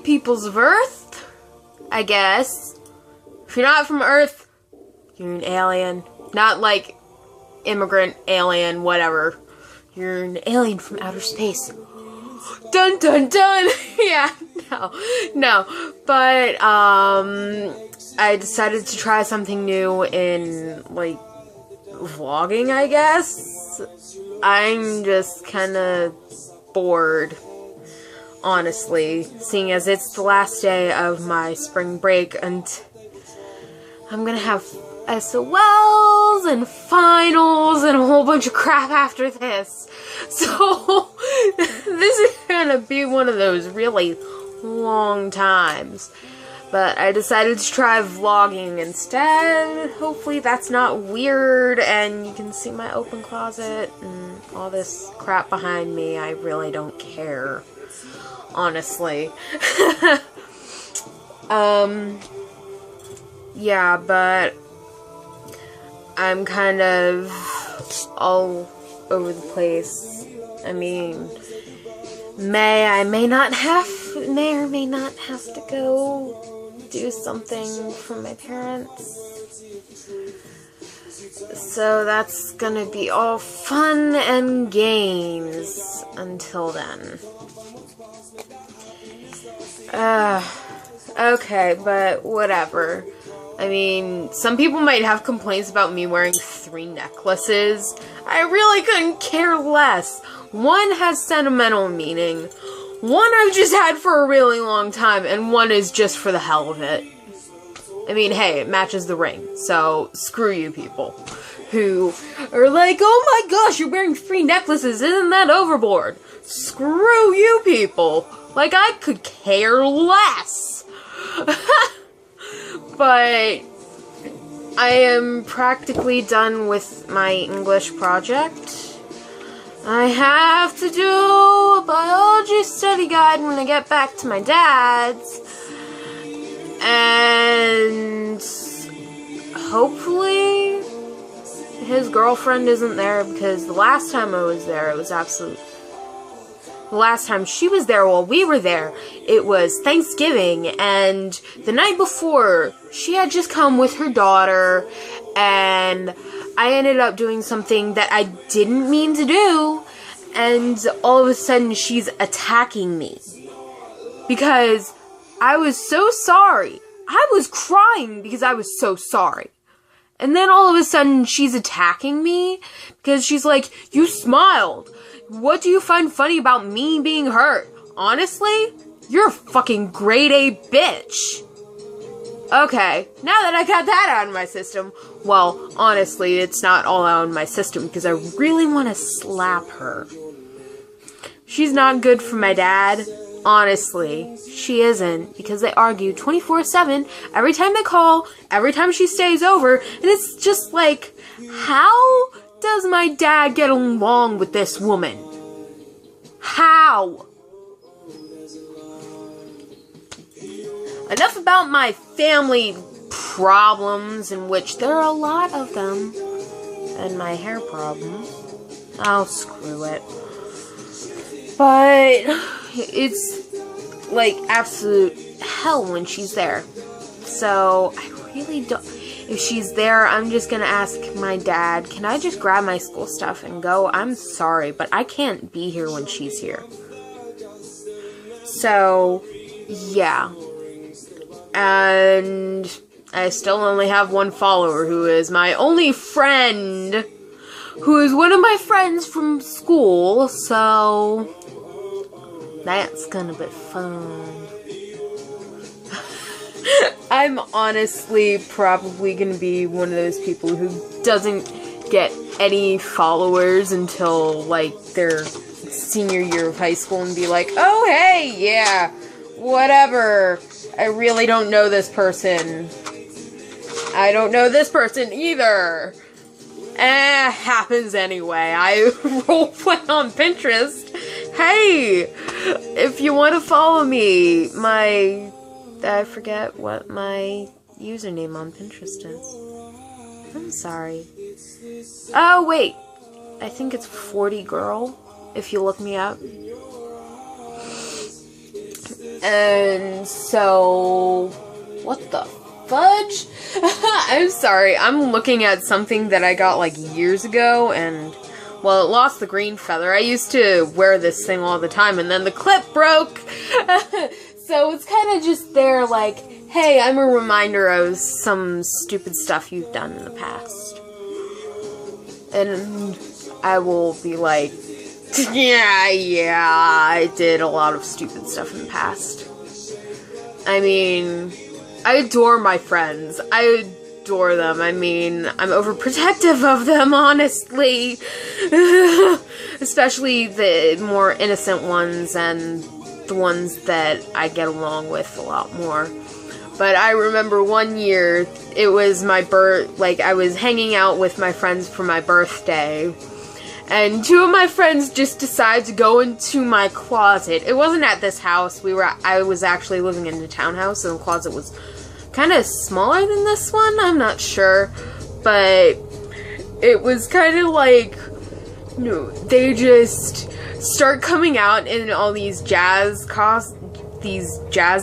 peoples of Earth, I guess. If you're not from Earth, you're an alien. Not like immigrant, alien, whatever. You're an alien from outer space. Dun dun dun! Yeah, no. But, I decided to try something new in, like, vlogging, I guess. I'm just kinda bored, honestly, seeing as it's the last day of my spring break, and I'm gonna have SOLs and finals and a whole bunch of crap after this. So, this is gonna be one of those really long times. But I decided to try vlogging instead. Hopefully that's not weird and you can see my open closet and all this crap behind me. I really don't care, honestly. Yeah, but I'm kind of all over the place. I mean, may or may not have to go do something for my parents. So that's gonna be all fun and games until then. Okay, but whatever. I mean, some people might have complaints about me wearing 3 necklaces. I really couldn't care less. One has sentimental meaning. One I've just had for a really long time, and one is just for the hell of it. I mean, hey, it matches the ring, so screw you people who are like, oh my gosh, you're wearing 3 necklaces, isn't that overboard? Screw you people. Like, I could care less. But I am practically done with my English project. I have to do a biology study guide when I get back to my dad's. And hopefully his girlfriend isn't there, because the last time I was there, it was absolute. The last time she was there while we were there, it was Thanksgiving, and the night before, she had just come with her daughter, and I ended up doing something that I didn't mean to do, and all of a sudden she's attacking me. Because I was so sorry. I was crying because I was so sorry. And then all of a sudden she's attacking me because she's like, you smiled. What do you find funny about me being hurt? Honestly, you're a fucking grade A bitch. Okay, now that I got that out of my system, well, honestly, it's not all out of my system because I really want to slap her. She's not good for my dad. Honestly, she isn't, because they argue 24/7 every time they call, every time she stays over, and it's just like, how does my dad get along with this woman? How? Enough about my family problems, in which there are a lot of them, and my hair problems. Oh, screw it. But it's like absolute hell when she's there. So I really don't. If she's there, I'm just gonna ask my dad, can I just grab my school stuff and go? I'm sorry, but I can't be here when she's here. So, yeah. And I still only have one follower who is my only friend, who is one of my friends from school, so that's gonna be fun. I'm honestly probably gonna be one of those people who doesn't get any followers until, like, their senior year of high school and be like, oh, hey, yeah, whatever. I really don't know this person. I don't know this person either. Happens anyway. I roleplay on Pinterest. Hey, if you want to follow me, I forget what my username on Pinterest is. I'm sorry. Oh, wait. I think it's 40 Girl, if you look me up. And so, what the fudge? I'm sorry, I'm looking at something that I got like years ago, and well, it lost the green feather. I used to wear this thing all the time, and then the clip broke. So it's kind of just there like, hey, I'm a reminder of some stupid stuff you've done in the past. And I will be like, yeah, I did a lot of stupid stuff in the past. I mean, I adore my friends. I adore them. I mean, I'm overprotective of them, honestly. Especially the more innocent ones and the ones that I get along with a lot more. But I remember one year, it was my I was hanging out with my friends for my birthday. And two of my friends just decided to go into my closet. It wasn't at this house. I was actually living in a townhouse, and the closet was kind of smaller than this one. I'm not sure, but it was kind of like, you know, they just start coming out in all these jazz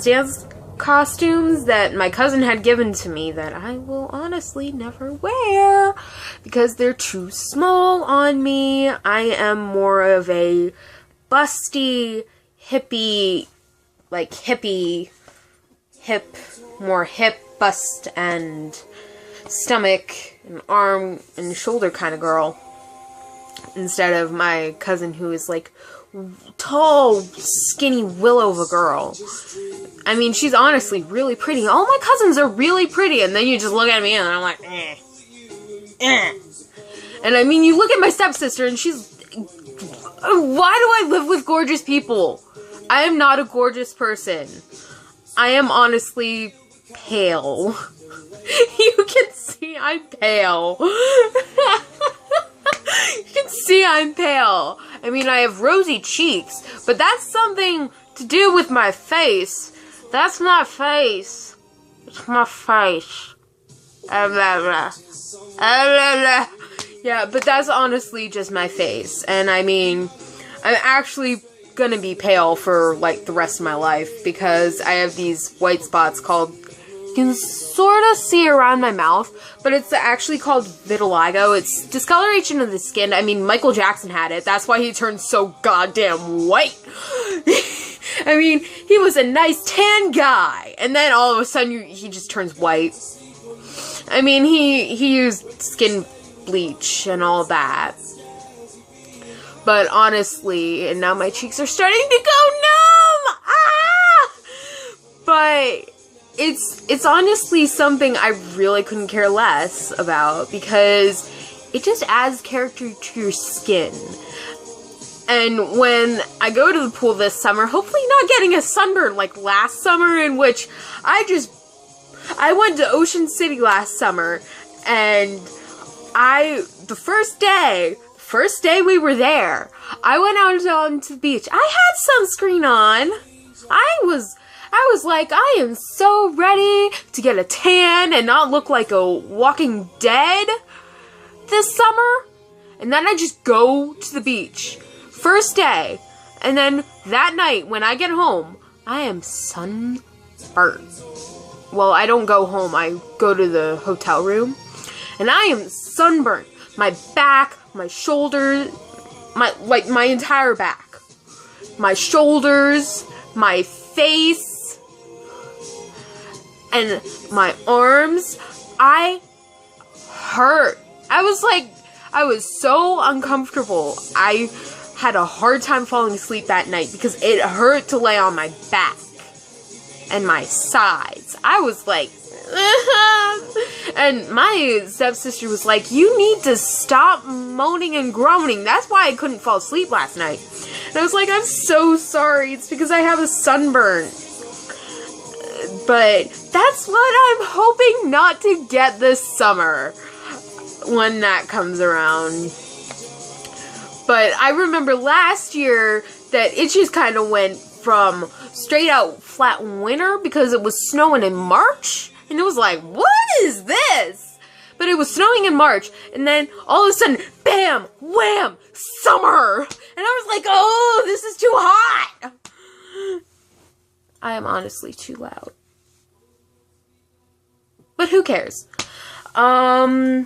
dance costumes that my cousin had given to me that I will honestly never wear because they're too small on me. I am more of a busty, hippie, like more hip, bust, and stomach, and arm, and shoulder kind of girl. Instead of my cousin who is like tall, skinny willow of a girl. I mean, she's honestly really pretty. All my cousins are really pretty, and then you just look at me and I'm like, eh. And I mean, you look at my stepsister and she's... Why do I live with gorgeous people? I am not a gorgeous person. I am honestly pale. You can see I'm pale. You can see I'm pale. I mean, I have rosy cheeks, but that's something to do with my face. That's not face. It's my face. Yeah, but that's honestly just my face. And I mean, I'm actually gonna be pale for like the rest of my life because I have these white spots called, you can sort of see around my mouth, but it's actually called vitiligo. It's discoloration of the skin. I mean, Michael Jackson had it. That's why he turned so goddamn white. I mean, he was a nice tan guy, and then all of a sudden he just turns white. I mean, he used skin bleach and all that. But honestly, and now my cheeks are starting to go numb! Ah! But it's honestly something I really couldn't care less about because it just adds character to your skin. And when I go to the pool this summer, hopefully not getting a sunburn like last summer, in which I went to Ocean City last summer, and the first day we were there, I went out onto the beach. I had sunscreen on. I was like, I am so ready to get a tan and not look like a Walking Dead this summer. And then I just go to the beach. First day. And then that night when I get home, I am sunburned. Well, I don't go home. I go to the hotel room. And I am sunburned. My back, my shoulders, my entire back. My shoulders, my face, and my arms. I hurt. I was so uncomfortable. I had a hard time falling asleep that night because it hurt to lay on my back and my sides. I was like, and my stepsister was like, you need to stop moaning and groaning. That's why I couldn't fall asleep last night. And I was like, I'm so sorry. It's because I have a sunburn. But that's what I'm hoping not to get this summer when that comes around. But I remember last year that it just kind of went from straight out flat winter because it was snowing in March. And it was like, what is this? But it was snowing in March. And then all of a sudden, bam, wham, summer. And I was like, oh, this is too hot. I am honestly too loud. But who cares? I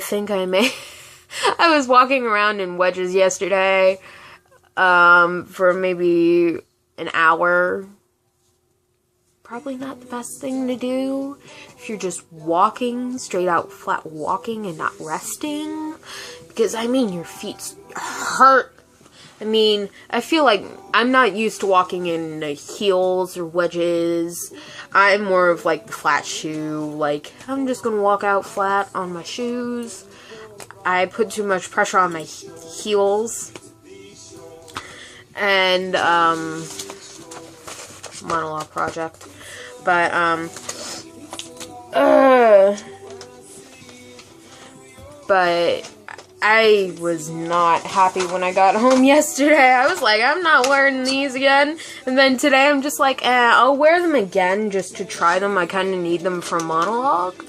think I may... I was walking around in wedges yesterday, for maybe an hour. Probably not the best thing to do if you're just walking, straight out flat walking and not resting. Because, I mean, your feet hurt. I mean, I feel like I'm not used to walking in heels or wedges. I'm more of like the flat shoe. Like, I'm just gonna walk out flat on my shoes. I put too much pressure on my heels. And, monologue project. But, but I was not happy when I got home yesterday. I was like, I'm not wearing these again. And then today I'm just like, I'll wear them again just to try them. I kind of need them for monologue.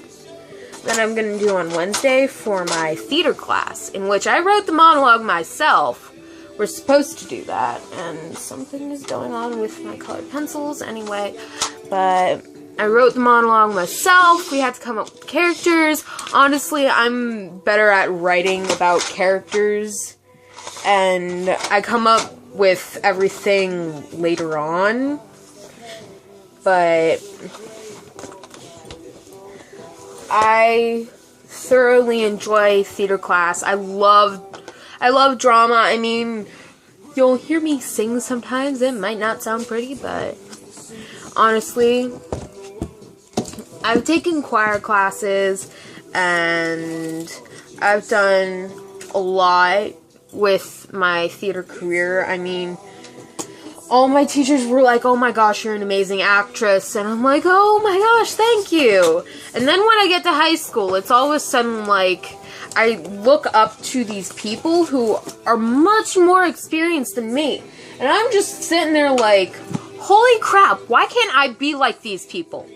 That I'm going to do on Wednesday for my theater class, in which I wrote the monologue myself. We're supposed to do that, and something is going on with my colored pencils anyway, but I wrote the monologue myself. We had to come up with characters. Honestly, I'm better at writing about characters, and I come up with everything later on, but I thoroughly enjoy theater class. I love drama. I mean, you'll hear me sing sometimes. It might not sound pretty, but honestly, I've taken choir classes, and I've done a lot with my theater career. I mean, all my teachers were like, oh my gosh, you're an amazing actress. And I'm like, oh my gosh, thank you. And then when I get to high school, it's all of a sudden like, I look up to these people who are much more experienced than me. And I'm just sitting there like, holy crap, why can't I be like these people?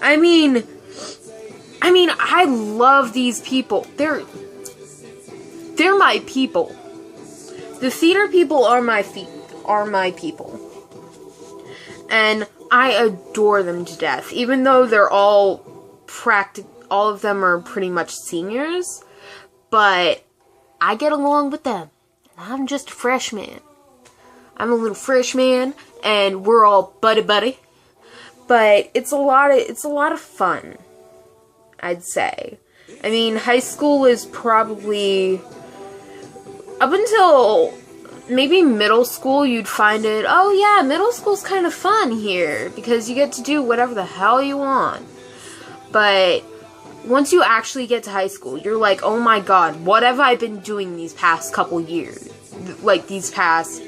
I mean, I love these people. They're my people. The theater people are my people. And I adore them to death. Even though they're all of them are pretty much seniors. But I get along with them. I'm just a freshman. I'm a little freshman, and we're all buddy-buddy. But it's a lot of fun, I'd say. I mean, high school is probably, up until maybe middle school, you'd find it, oh yeah, middle school's kind of fun here, because you get to do whatever the hell you want. But once you actually get to high school, you're like, oh my god, what have I been doing these past couple years? Like, these past,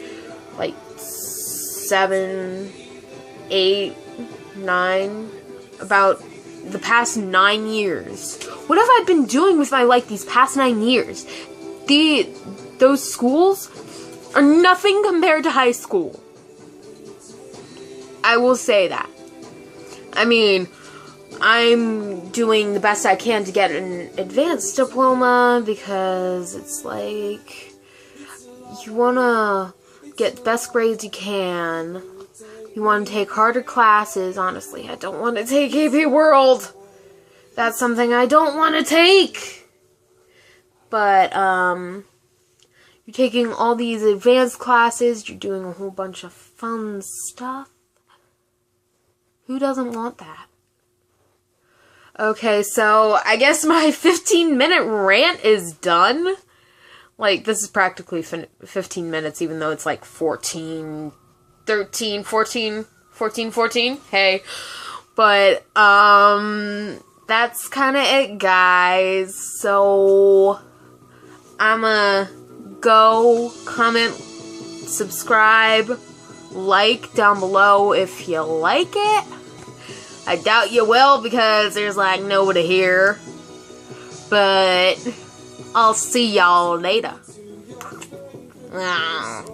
like, 7, 8, 9, about the past 9 years. What have I been doing with my life these past 9 years? Those schools are nothing compared to high school. I will say that. I mean, I'm doing the best I can to get an advanced diploma, because it's like, you want to get the best grades you can. You want to take harder classes. Honestly, I don't want to take AP World. That's something I don't want to take. But, you're taking all these advanced classes. You're doing a whole bunch of fun stuff. Who doesn't want that? Okay, so I guess my 15-minute rant is done. Like, this is practically 15 minutes, even though it's like 14, hey. But, that's kind of it, guys. So, I'ma go, comment, subscribe, like down below if you like it. I doubt you will, because there's like nobody here. But I'll see y'all later.